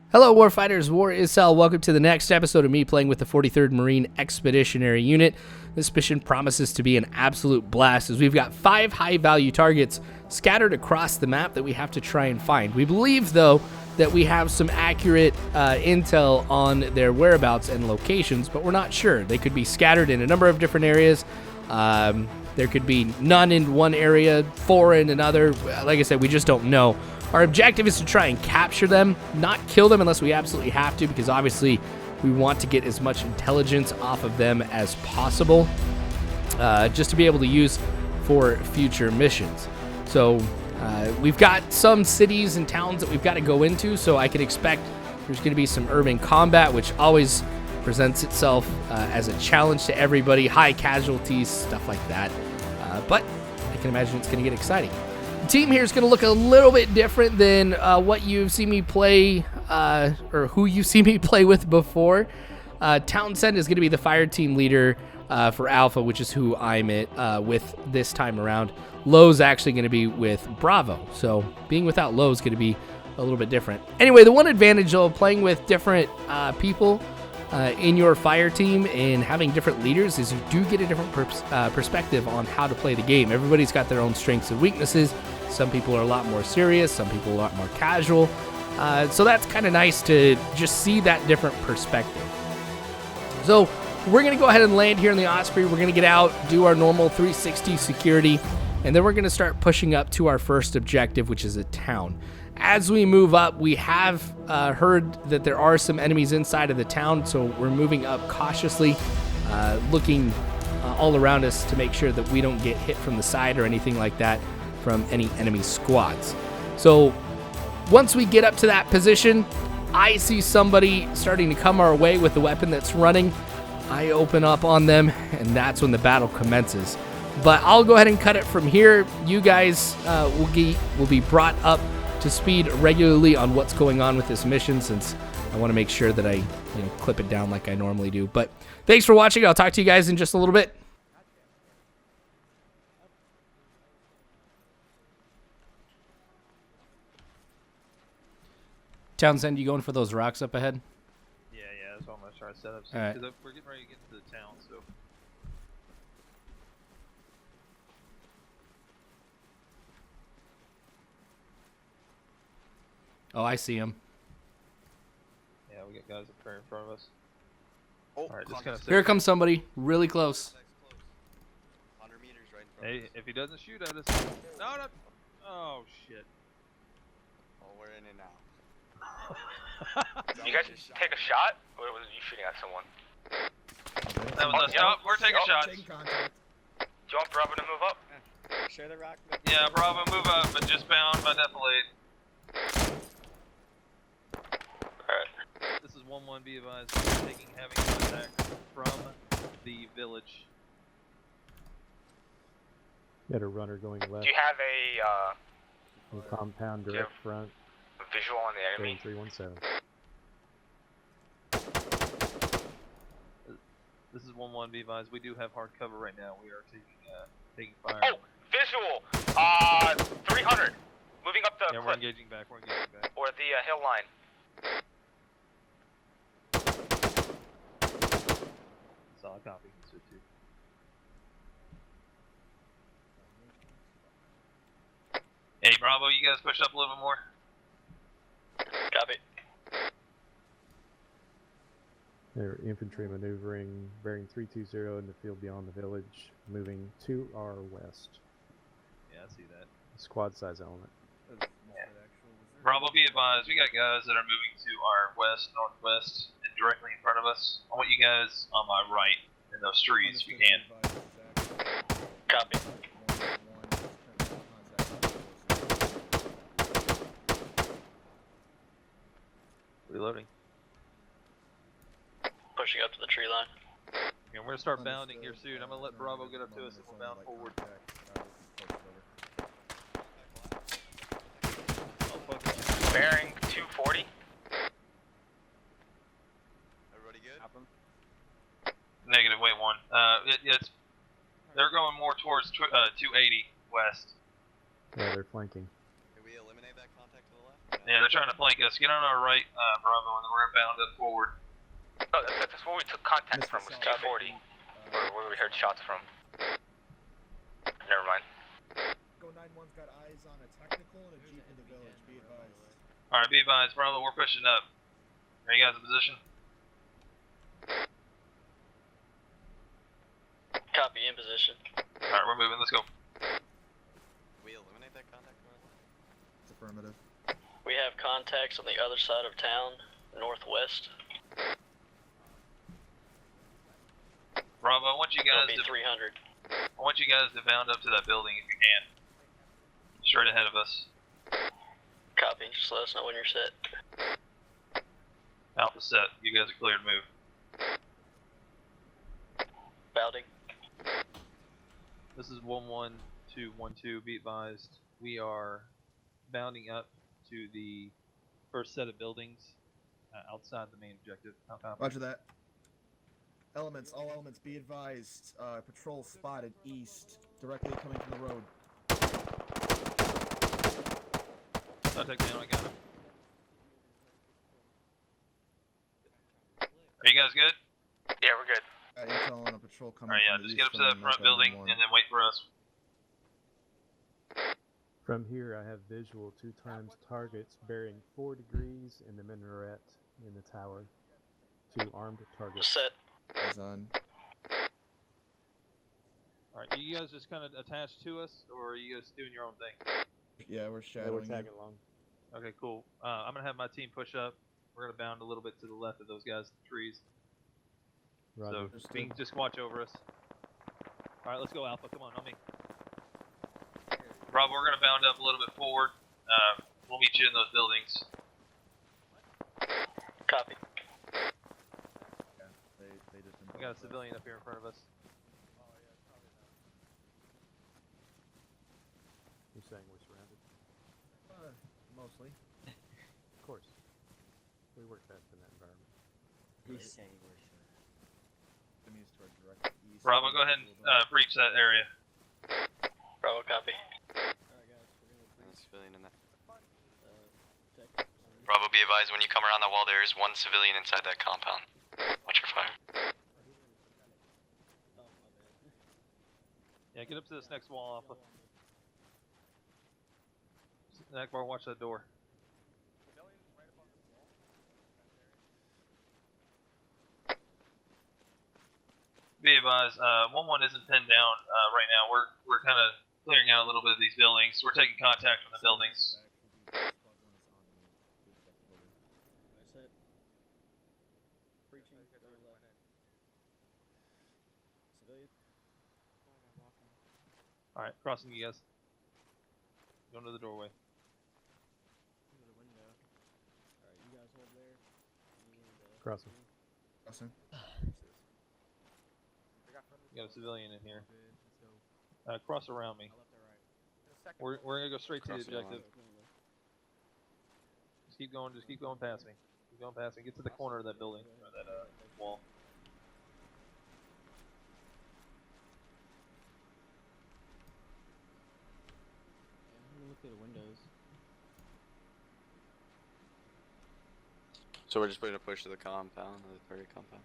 Hello Warfighters, War is Hell. Welcome to the next episode of me playing with the 43rd Marine Expeditionary Unit. This mission promises to be an absolute blast as we've got 5 high-value targets scattered across the map that we have to try and find. We believe, though, that we have some accurate intel on their whereabouts and locations, but we're not sure. They could be scattered in a number of different areas. There could be none in one area, 4 in another. Like I said, we just don't know. Our objective is to try and capture them, not kill them unless we absolutely have to, because obviously we want to get as much intelligence off of them as possible, just to be able to use for future missions. So we've got some cities and towns that we've got to go into, so I can expect there's going to be some urban combat, which always presents itself as a challenge to everybody, high casualties, stuff like that. But I can imagine it's going to get exciting. The team here is going to look a little bit different than what you've seen me play, or who you've seen me play with before. Townsend is going to be the fire team leader for Alpha, which is who I'm with this time around. Lowe's actually going to be with Bravo, so being without Lowe is going to be a little bit different. Anyway, the one advantage of playing with different people in your fire team and having different leaders is you do get a different perspective on how to play the game. Everybody's got their own strengths and weaknesses. Some people are a lot more serious, some people are a lot more casual. So that's kind of nice to just see that different perspective. So we're going to go ahead and land here in the Osprey. We're going to get out, do our normal 360 security, and then we're going to start pushing up to our first objective, which is a town. As we move up, we have heard that there are some enemies inside of the town, so we're moving up cautiously, looking all around us to make sure that we don't get hit from the side or anything like that from any enemy squads. So once we get up to that position, I see somebody starting to come our way with the weapon that's running. I open up on them, and that's when the battle commences. But I'll go ahead and cut it from here. You guys will be brought up to speed regularly on what's going on with this mission, since I want to make sure that I clip it down like I normally do. But thanks for watching. I'll talk to you guys in just a little bit. Townsend, you going for those rocks up ahead? Yeah, that's what I'm going to try to set up. All right. Because we're getting ready to get into the town, so. Oh, I see him. Yeah, we got guys up there in front of us. Oh, all right, just kind of. Here comes somebody really close. 100 meters right in front of us. Hey, if he doesn't shoot at us. No. Oh, shit. Oh, we're in it now. You guys take a shot? Or was you shooting at someone? That was us. Yup, we're taking shots. Do you want Bravo to move up? Share the rock. Yeah, Bravo, move up, but just bound by defilade. Alright. This is 1-1, be advised. We're taking heavy contact from the village. Got a runner going left. Do you have a from compound direct front. visual on the enemy? 317. This is 1-1, be advised. We do have hard cover right now. We are taking fire. Oh, visual! 300! Moving up the Yeah, we're cliff. engaging back. Or the hill line. Solid copy. So too. Hey, Bravo, you guys push up a little bit more. Copy. They're infantry maneuvering, bearing 320 in the field beyond the village, moving to our west. Yeah, I see that. Squad size element. Bravo, be advised, we got guys that are moving to our west, northwest, and directly in front of us. I want you guys on my right in those trees if you can. Copy. Reloading. Pushing up to the tree line. And we're gonna start bounding here soon. I'm gonna let Bravo get up to us and we'll bound forward. Bearing 240. Everybody good? Negative, wait 1. They're going more towards 280 west. Yeah, they're flanking. Can we eliminate that contact to the left? Yeah, they're trying to flank us. Get on our right, Bravo, and then we're gonna bound up forward. Oh, that's where we took contact from, was 240. Where we heard shots from. Never mind. Go 9-1's got eyes on a technical and a jeep in the village, be advised. Alright, be advised, Bravo, we're pushing up. Are you guys in position? Copy, in position. Alright, we're moving, let's go. We eliminate that contact point? It's affirmative. We have contacts on the other side of town, northwest. Bravo, I want you guys It'll be 300. I want you guys to bound up to that building if you can. Straight ahead of us. Copy, just let us know when you're set. Alpha set, you guys are clear to move. Bounding. This is 11212, be advised. We are bounding up to the first set of buildings outside the main objective. How copy? Roger that. Elements, all elements, be advised. Patrol spotted east, directly coming from the road. Contact down, I got him. Are you guys good? Yeah, we're good. Intel on a patrol coming Alright, yeah, from the just east get up to from that front building and then wait for us. From here, I have visual 2 times targets bearing 4 degrees in the minaret in the tower. 2 armed targets. Set. Eyes on. Alright, you guys just kind of attached to us, or are you guys doing your own thing? Yeah, we're Yeah, we're shadowing tagging you. along. Okay, cool. I'm gonna have my team push up. We're gonna bound a little bit to the left of those guys in the trees. Roger. So, Bing, just watch over us. Alright, let's go, Alpha. Come on me. Bravo, we're gonna bound up a little bit forward. We'll meet you in those buildings. Copy. Yeah, they just We got a civilian up here in front of us. You're saying we're surrounded? Mostly. Of course. We work best in that environment. He's saying we're sure. Enemies to our direct east. Bravo, go ahead and breach that area. Bravo, copy. There's a civilian in that. Bravo, be advised when you come around that wall, there is 1 civilian inside that compound. Watch your fire. Yeah, get up to this next wall, Alpha. Akbar, watch that door. Be advised, 1-1 isn't pinned down right now. We're kind of clearing out a little bit of these buildings. We're taking contact from the buildings. Alright, crossing you guys. Going to the doorway. Crossing. Crossing. You got a civilian in here. Cross around me. We're gonna go straight to the Crossing the objective. Just keep going past me. Keep going past me. Get to the corner of that building, or that wall. Look through the windows. So we're just going to push to the compound, the target compound.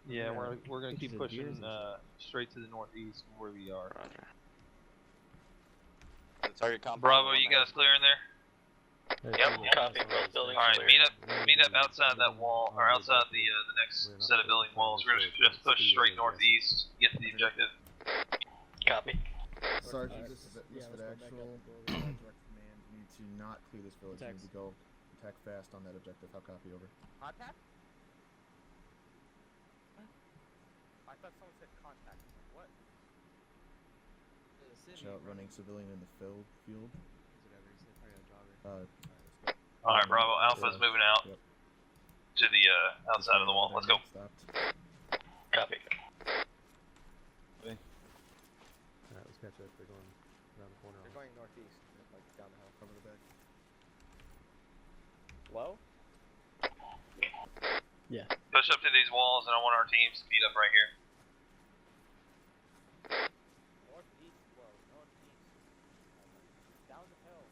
Yeah, Yeah. we're gonna keep Pictures of pushing deers and shit. straight to the northeast from where we are. Roger. The target compound. Bravo, you guys clear in there? Yep, copy. Both buildings Alright, clear. meet up outside that wall, or outside the next set of building walls. We're gonna just push straight northeast, get to the objective. Copy. Sergeant, this is actual. Direct command, you need to not clear this village. You need to go attack fast on that objective. How copy, over. Contact? I thought someone said contact. What? Shout running civilian in the field. Alright, Bravo, Alpha's moving out Yep. to the outside of the wall. Let's go. Stopped. Copy. Alright, let's catch up. They're going around the corner. They're going northeast, like down the hill. Cover the back. Low? Push up to these walls, and I want our teams to meet up right here. Northeast, low. Northeast. Down the hill.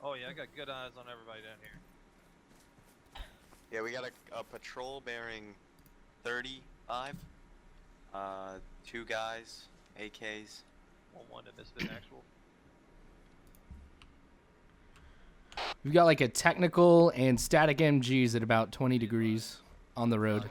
Oh yeah, I got good eyes on everybody down here. Yeah, we got a patrol bearing 35. 2 guys, AKs. 1-1 to Misfit actual. We've got like a technical and static MGs at about 20 degrees on the road.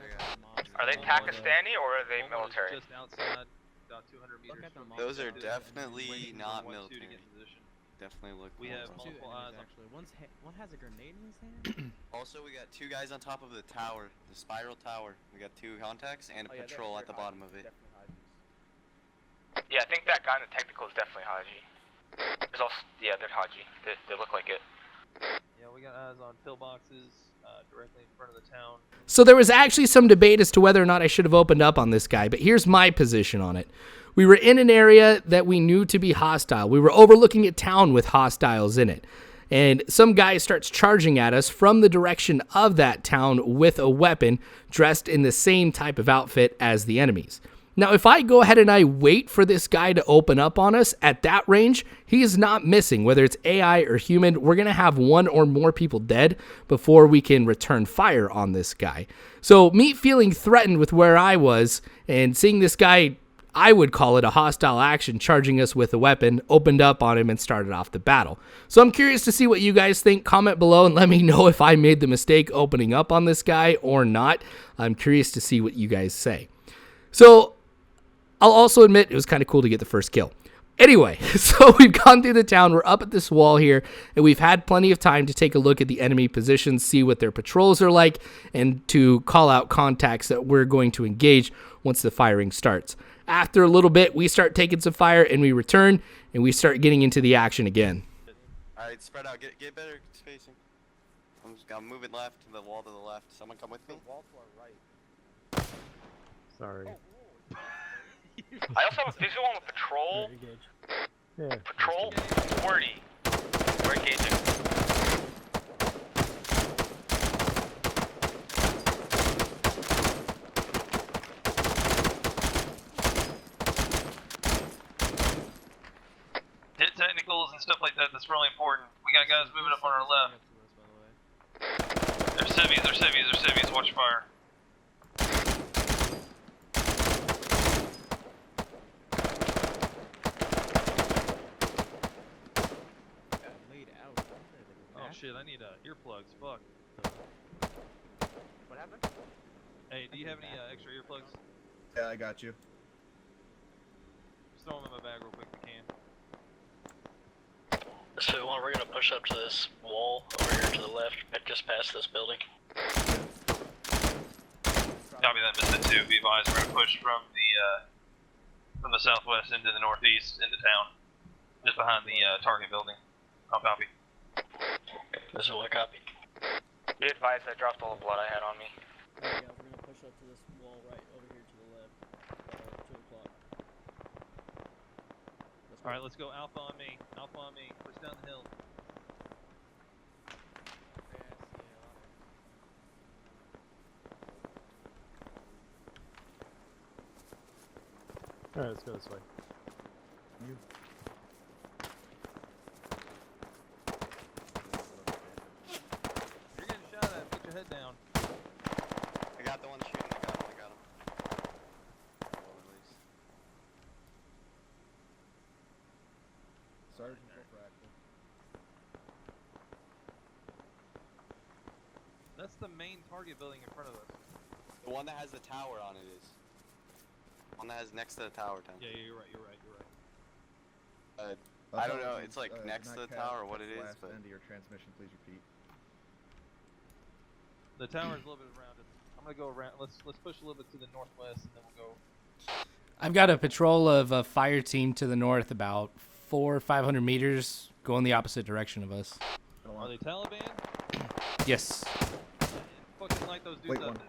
Are they Pakistani or are they One was military? Just outside, about 200 meters. at the from mall. Those are me. definitely Waiting for not 1-2 to military. get in position. Definitely look. We have military. multiple eyes on. Actually, one has a grenade in his hand. Also, we got 2 guys on top of the tower, the spiral tower. We got 2 contacts and a patrol at the bottom of it. Yeah, I think that guy in the technical is definitely Haji. There's also, yeah, they're Haji. They look like it. Yeah, we got eyes on pillboxes directly in front of the town. So there was actually some debate as to whether or not I should have opened up on this guy, but here's my position on it. We were in an area that we knew to be hostile. We were overlooking a town with hostiles in it. And some guy starts charging at us from the direction of that town with a weapon, dressed in the same type of outfit as the enemies. Now, if I go ahead and I wait for this guy to open up on us at that range, he is not missing. Whether it's AI or human, we're going to have 1 or more people dead before we can return fire on this guy. So me feeling threatened with where I was and seeing this guy, I would call it a hostile action, charging us with a weapon, opened up on him and started off the battle. So I'm curious to see what you guys think. Comment below and let me know if I made the mistake opening up on this guy or not. I'm curious to see what you guys say. So I'll also admit it was kind of cool to get the first kill. Anyway, so we've gone through the town. We're up at this wall here, and we've had plenty of time to take a look at the enemy positions, see what their patrols are like, and to call out contacts that we're going to engage once the firing starts. After a little bit, we start taking some fire, and we return, and we start getting into the action again. Alright, spread out. Get better spacing. I'm moving left to the wall to the left. Someone come with me? Sorry. I also have a visual on the patrol. Yeah. Patrol 40. We're engaging. Hit technicals and stuff like that, that's really important. We got guys moving up on our left. They're civvies, watch fire. Laid out. Oh shit, I need earplugs. Fuck. What happened? Hey, do you have any extra earplugs? Yeah, I got you. Just throw them in my bag real quick if you can. So we're gonna push up to this wall over here to the left, just past this building. Copy that, Misfit 2. Be advised, we're gonna push from the southwest into the northeast into town, just behind the target building. I'll copy. This is what I copy. Be advised, I dropped all the blood I had on me. Alright guys, we're gonna push up to this wall right over here to the left. 2 o'clock. Alright, let's go alpha on me. Alpha on me. Push down the hill. Alright, let's go this way. You. You're getting shot at. Put your head down. I got the one shooting. I got him. Oh, at least. Sergeant Fractal. That's the main target building in front of us. The one that has the tower on it is. One that has next to the tower, Tom. Yeah, you're right. I don't know, it's like next to the tower or what it is, last but... end of your transmission, please repeat. The tower is a little bit around it. I'm gonna go around. Let's push a little bit to the northwest, and then we'll go. I've got a patrol of a fire team to the north, about 400 or 500 meters, going the opposite direction of us. Are they Taliban? Yes. Fucking light those dudes Wait, up. one.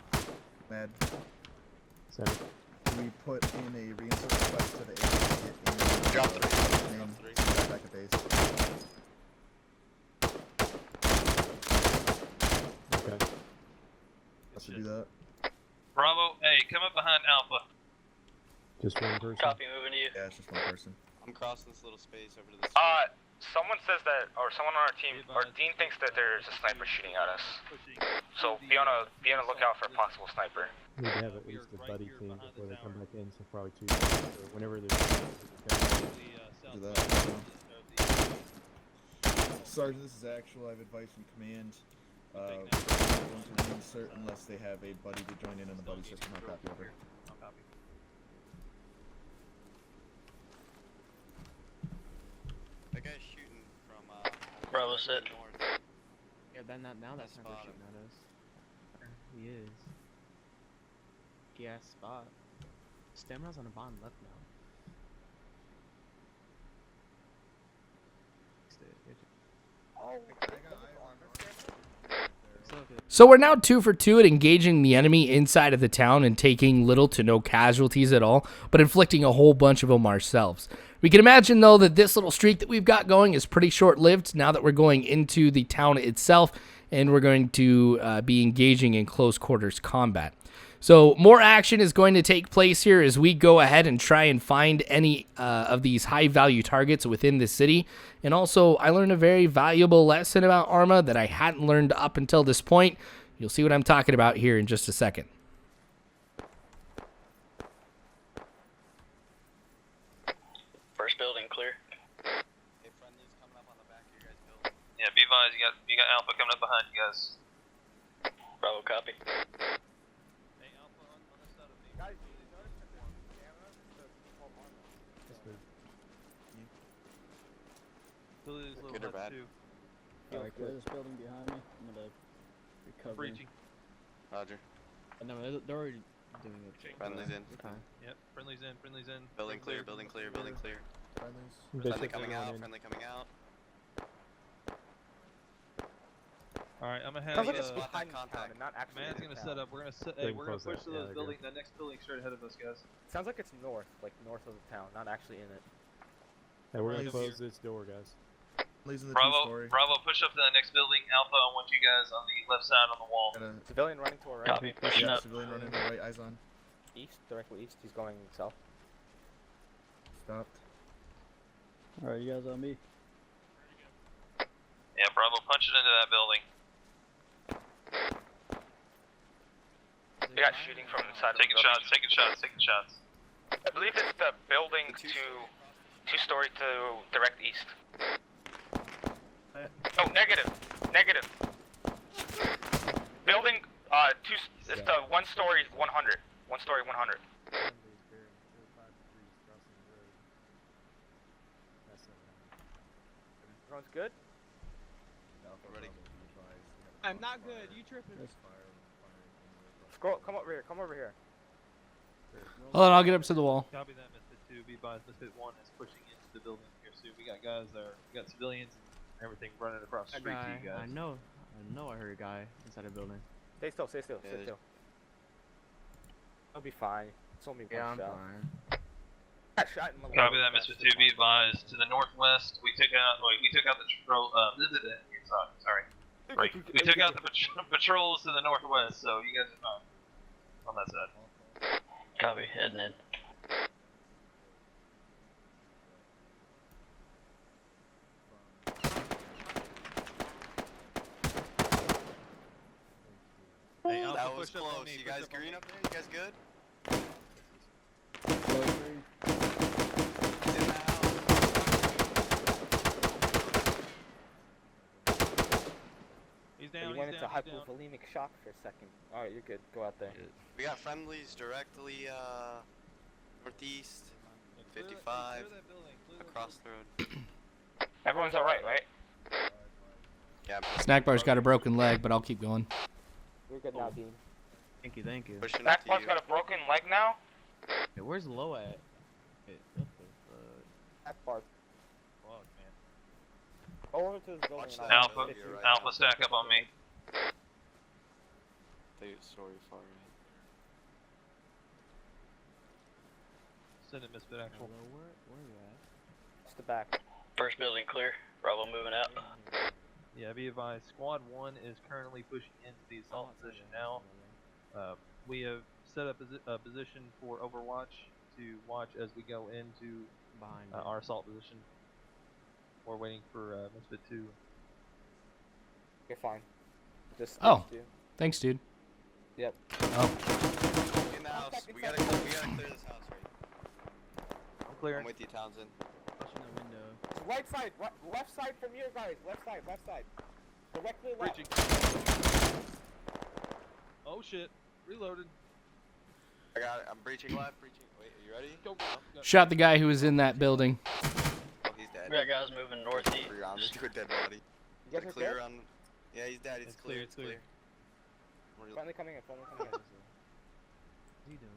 Mad. Send it. We put in a reinsert request to the agency. Drop 3. Name, Drop 3. back at base. Okay. Let's do that. Bravo, hey, come up behind Alpha. Just one person. Copy, moving to you. Yeah, it's just one person. I'm crossing this little space over to this Someone says that, or someone on our team, or Dean thinks that there's a sniper shooting at us. So be on a lookout for a possible sniper. We need to have at least a buddy team before they come back in, so probably 2 guys, or whenever there's Do that. Sergeant, this is actual. I have advice from command. Going to reinsert unless they have a buddy to join in on the buddy system. I'll copy over. That guy's shooting from Bravo set. north. Yeah, then now that's not Spot him. shooting at us. He is. Gas spot. Stamina's on the bottom left now. So we're now 2 for 2 at engaging the enemy inside of the town and taking little to no casualties at all, but inflicting a whole bunch of them ourselves. We can imagine, though, that this little streak that we've got going is pretty short-lived now that we're going into the town itself and we're going to be engaging in close quarters combat. So more action is going to take place here as we go ahead and try and find any of these high-value targets within the city. And also, I learned a very valuable lesson about Arma that I hadn't learned up until this point. You'll see what I'm talking about here in just a second. First building clear. Hey, friendly's coming up on the back of your guys' building. Yeah, be advised, you got Alpha coming up behind you guys. Bravo copy. Good or bad? Alright, clear this building behind me. I'm gonna recover. Breaching. Roger. No, they're already doing it. Friendly's in. Okay. Yep, friendly's in, friendly's in. Building clear, building clear, building clear. Friendlies. Friendly coming out, friendly coming out. Alright, I'm gonna have Sounds like it's behind contact. and not actually Man's in gonna town. set up. We're gonna set. They Hey, we're gonna close push that. to Yeah, the they building. The next building straight ahead of us, guys. Sounds like it's north, like north of the town, not actually in it. Hey, we're gonna Right close this door, guys. Friendlies in the Bravo, two-story. Bravo, push up to the next building. Alpha, I want you guys on the left side on the wall. Got a Civilian running to our right. Copy. Pushing up. civilian running to the right. Eyes on. East, directly east. He's going south. Stopped. Alright, you guys on me. Yeah, Bravo, punch it into that building. We got shooting from inside of the Taking building. shots, taking shots, taking shots. I believe it's the building two-story to direct east. Oh, negative. Building, it's the 1 story 100. 1 story 100. Everyone's good? Alpha, Ready. Bravo, be advised. You have I'm not fire. good, you tripping. Fire, Scroll, come over here, come over here. Hold on, I'll get up to the wall. Copy that, Misfit 2. Be advised, Misfit 1 is pushing into the building here soon. We got guys there. We got civilians and everything running across the A street guy. to you guys. I know I heard a guy inside a building. Stay still, stay still, stay Yeah, still. I'll be fine. It's only one shot. fine. Got shot in the Copy leg. that, Misfit 2. Be advised, to the northwest, we took out the patrol. Sorry. We took out the patrols to the northwest, so you guys are fine on that side. Copy. Heading in. Hey, Alpha, That was push up on close. me, You push guys up on green me. up there? You guys good? Close three. He's in the house. He's You down, went he's into down, he's down. hypovolemic shock for a second. Alright, you're good. Go out there. We got friendlies directly northeast, Clear that- 55, clear that building, clear that across the road. Everyone's alright, right? Yeah, Snack bar's got a broken leg, but I'll keep going. You're good now, Dean. Thank you. pushing up That to bar's you. got a broken leg now? Hey, where's Low at? Hey, what the fuck? That part. Fuck, man. Go over to this building. Watch and that I'll Alpha, fit you. Alpha, stack up on me. Sorry, far right. Send it, Misfit Actual. Hello, where you at? It's the back. First building clear. Bravo moving out. Yeah, be advised, Squad 1 is currently pushing into the assault position now. We have set up a position for Overwatch to watch as we go into Behind our assault position. We're waiting for Misfit 2. You're fine. Just Oh. you. Thanks, dude. Yep. Oh. In the house. We gotta clear this house, right? I'm clear. I'm with you, Townsend. Pushing the window. Right side, left side from you guys. Left side. Directly left. Breaching. Oh shit. Reloaded. I got it. I'm breaching left. Wait, are you ready? Go. Shot the guy who was in that building. Oh, he's dead. We got guys moving northeast. I'm just a dead body. You guys are Clear clear? on. Yeah, he's dead. It's clear. It's clear. Finally coming in. What's he doing?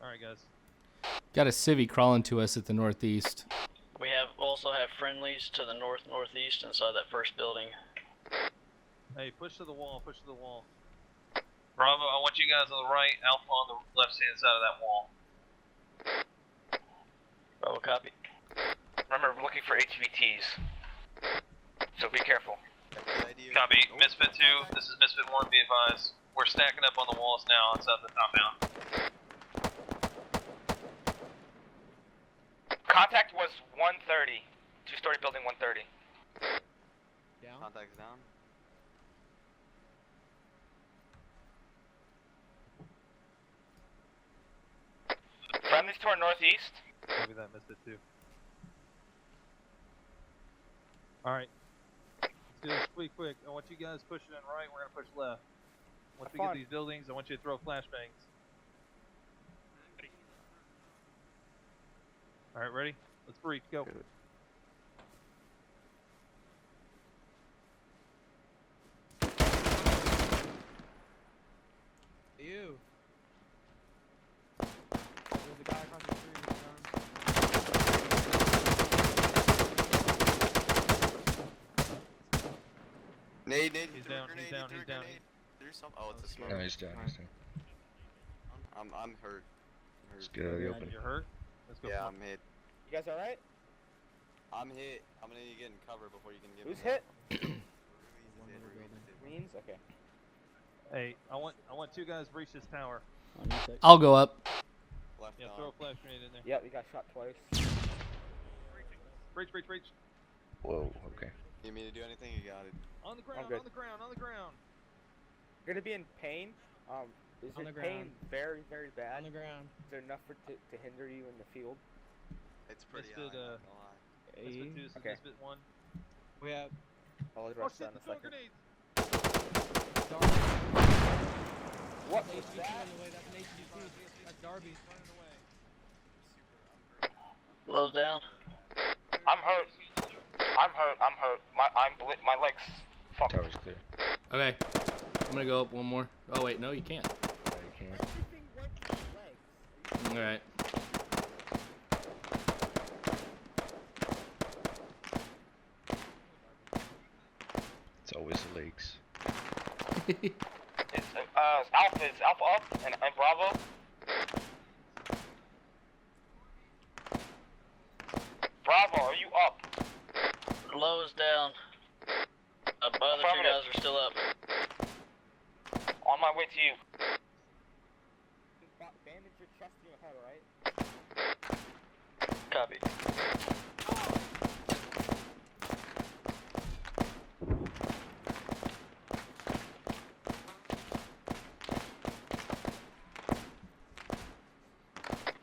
Alright, guys. Got a civvy crawling to us at the northeast. We also have friendlies to the northeast inside that first building. Hey, push to the wall. Bravo, I want you guys on the right, Alpha on the left-hand side of that wall. Bravo, copy. Remember, we're looking for HVTs. So be careful. Copy. Misfit 2, this is Misfit 1, be advised. We're stacking up on the walls now outside the compound. Contact was 130. Two-story building 130. Down? Contact's down. Friendlies to our northeast. Maybe that Misfit 2. Alright. Let's do this quick. I want you guys pushing in right, we're gonna push left. Once we get these buildings, I want you to throw flashbangs. Alright, ready? Let's breach, go. You. There's a guy across the street. Nade. He's down. There's some. Oh, it's a smoke. No, he's down. I'm hurt. Let's get out of the open. You're hurt? Let's go. Yeah, I'm hit. You guys alright? I'm hit. I'm gonna need to get in cover before you can get Who's me hit? Ruiz. Marines? Okay. Hey, I want two guys breach this tower. I'll go up. Left Yeah, on. throw a flash grenade in there. Yep, we got shot twice. Breach. Whoa, okay. Need me to do anything? You got it. On the ground. You're gonna be in pain. Is On your the pain ground. very, very bad? On the ground. Is there enough to hinder you in the field? It's pretty Misfit, high, not gonna lie. Misfit 2, this is Okay. Misfit 1. We have. I'll Oh address shit, that in a throw second. grenades! What That's was HGT that? running away. That's an HGT. That's Darby. Running away. Lows down. I'm hurt. My legs. Fuck. Tower's clear. Okay. I'm gonna go up one more. Oh wait, no, you can't. Yeah, you can. Everything went to your legs. All right. It's always the leaks. It's Alpha up and Bravo. Bravo, are you up? Lows down. My other two guys are still up. On my way to you. Bandage your chest and your head, alright? Copy.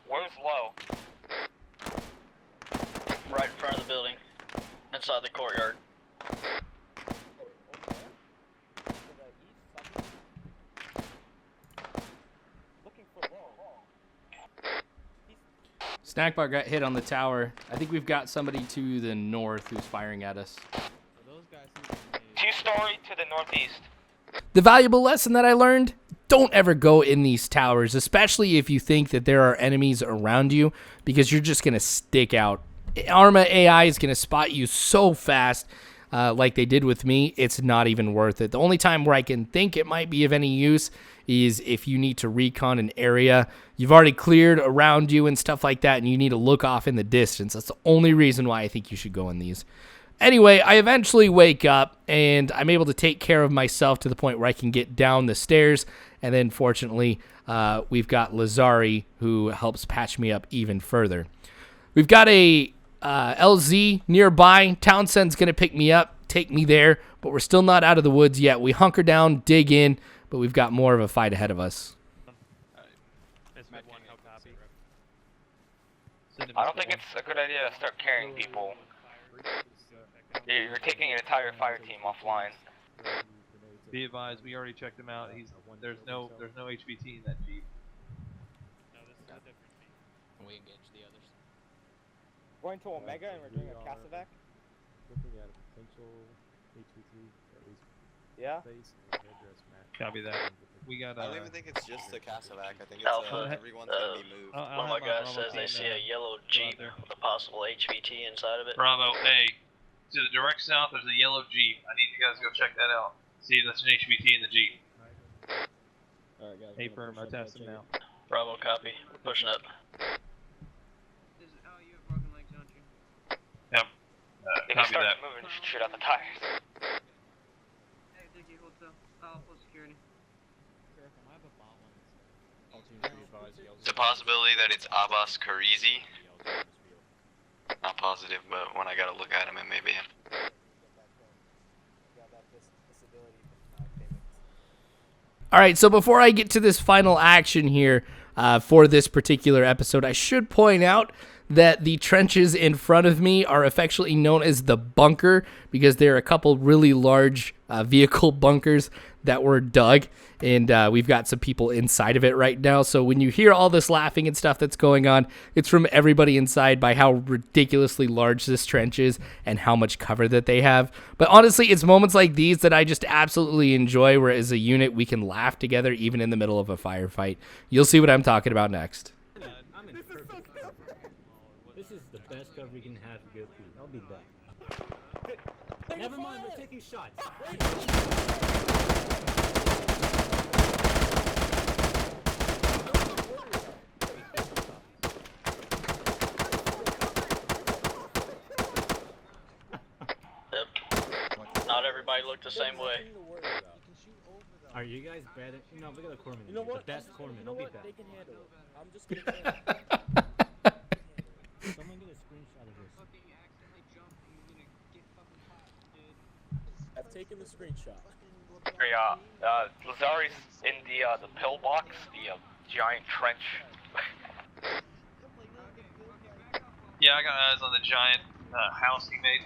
Where's low? Right in front of the building. Inside the courtyard. Looking for low. Snackbar got hit on the tower. I think we've got somebody to the north who's firing at us. So those guys seem to be. Two-story to the northeast. The valuable lesson that I learned: don't ever go in these towers, especially if you think that there are enemies around you, because you're just going to stick out. Arma AI is going to spot you so fast, like they did with me. It's not even worth it. The only time where I can think it might be of any use is if you need to recon an area you've already cleared around you and stuff like that, and you need to look off in the distance. That's the only reason why I think you should go in these. Anyway, I eventually wake up, and I'm able to take care of myself to the point where I can get down the stairs And then fortunately, we've got Lazari, who helps patch me up even further. We've got a LZ nearby. Townsend's going to pick me up, take me there, but we're still not out of the woods yet. We hunker down, dig in, but we've got more of a fight ahead of us. I don't think it's a good idea to start carrying people. You're taking an entire fire team offline. Be advised, we already checked him out. There's no HVT in that Jeep. We engage the others. Going to Omega and we're doing a Cassavac? Looking at a potential HVT, at least Yeah? face and headdress match. Copy that. We got. I don't even think it's just the Cassavac. I think it's Alpha, everyone's gonna be moved. One of my guys says they see a yellow Jeep with a possible HVT inside of it. Bravo, hey. To the direct south, there's a yellow Jeep. I need you guys to go check that out. See if that's an HVT in the Jeep. Alright, guys. Hey, firm, I test him now. Bravo, copy. Pushing up. You have broken legs, don't you? Yep. If you Copy start that. moving, shoot out the tires. Hey, Dickie, hotel. Full security. I have a bot one. It's a possibility that it's Abbas Karizi. Not positive, but when I gotta look at him, it may be him. All right, so before I get to this final action here for this particular episode, I should point out that the trenches in front of me are affectionately known as the bunker because there are a couple really large vehicle bunkers that were dug, and we've got some people inside of it right now. So when you hear all this laughing and stuff that's going on, it's from everybody inside by how ridiculously large this trench is and how much cover that they have. But honestly, it's moments like these that I just absolutely enjoy, where as a unit we can laugh together even in the middle of a firefight. You'll see what I'm talking about next. This is the best cover you can have to go through. I'll be back. Never mind, we're taking shots. Not everybody looked the same way. Are you guys better? No, look at the corpsman. You know what? The best corpsman. I'll be back. They can handle it. I'm just gonna Someone get a screenshot of this. I've taken the screenshot. Hey, Lazari's in the pillbox, the giant trench. Yeah, I got eyes on the giant house he made.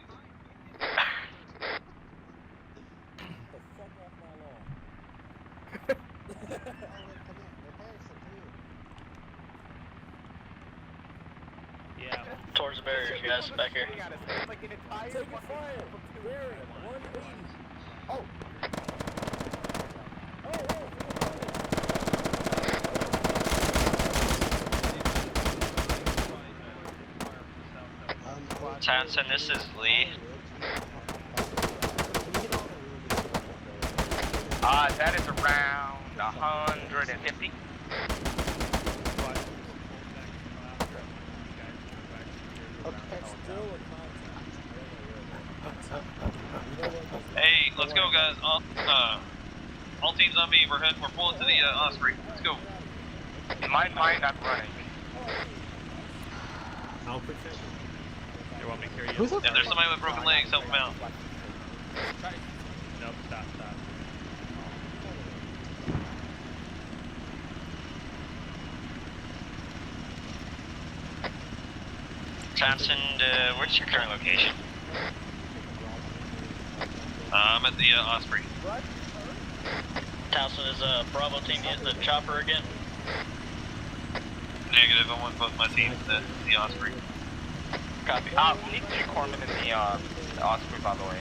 Yeah. Towards the barriers, guys, back here. Take a fire from bearing 180. Oh! Townsend, this is Lee. That is around 150. Hey, let's go, guys. All teams on me. We're pulling to the Osprey. Let's go. Mine not running. I'll protect you. You want me to carry you? If there's somebody with broken legs, help them out. Nope, stop. Townsend, what's your current location? I'm at the Osprey. Townsend, is Bravo team hitting the chopper again? Negative. I want both my teams at the Osprey. Copy. We need 2 corpsmen in the Osprey, by the way.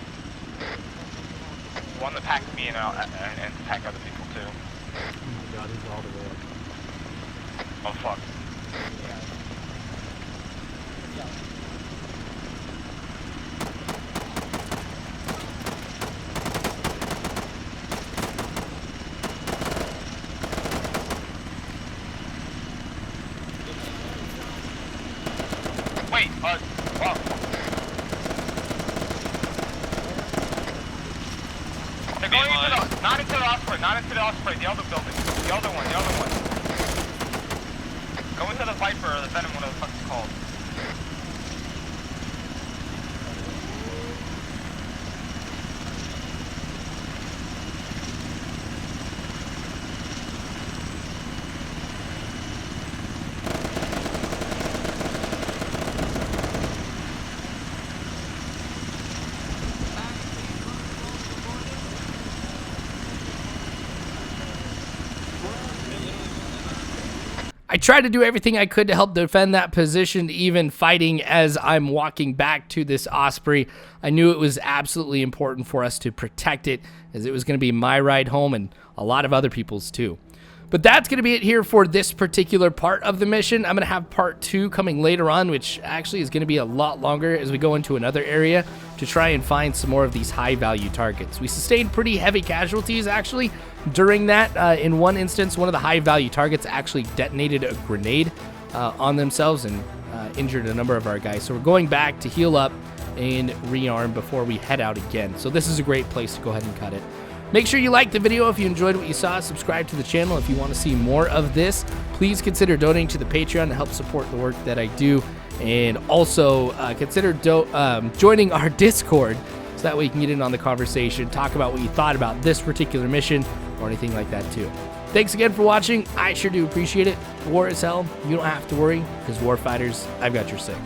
One to pack me and pack other people too. Oh my god, he's all the way up. Oh fuck. Wait, wow. They're going into the Not into the Osprey, not into the Osprey, the other building. The other one, the other one. Go into the Viper or the Venom, whatever the fuck it's called. I tried to do everything I could to help defend that position, even fighting as I'm walking back to this Osprey. I knew it was absolutely important for us to protect it, as it was going to be my ride home and a lot of other people's too. But that's going to be it here for this particular part of the mission. I'm going to have part 2 coming later on, which actually is going to be a lot longer as we go into another area to try and find some more of these high-value targets. We sustained pretty heavy casualties, actually, during that. In one instance, one of the high-value targets actually detonated a grenade on themselves and injured a number of our guys. So we're going back to heal up and rearm before we head out again. So this is a great place to go ahead and cut it. Make sure you like the video if you enjoyed what you saw. Subscribe to the channel if you want to see more of this. Please consider donating to the Patreon to help support the work that I do. And also consider joining our Discord so that way you can get in on the conversation, talk about what you thought about this particular mission or anything like that too. Thanks again for watching. I sure do appreciate it. War is hell. You don't have to worry because warfighters, I've got your 6.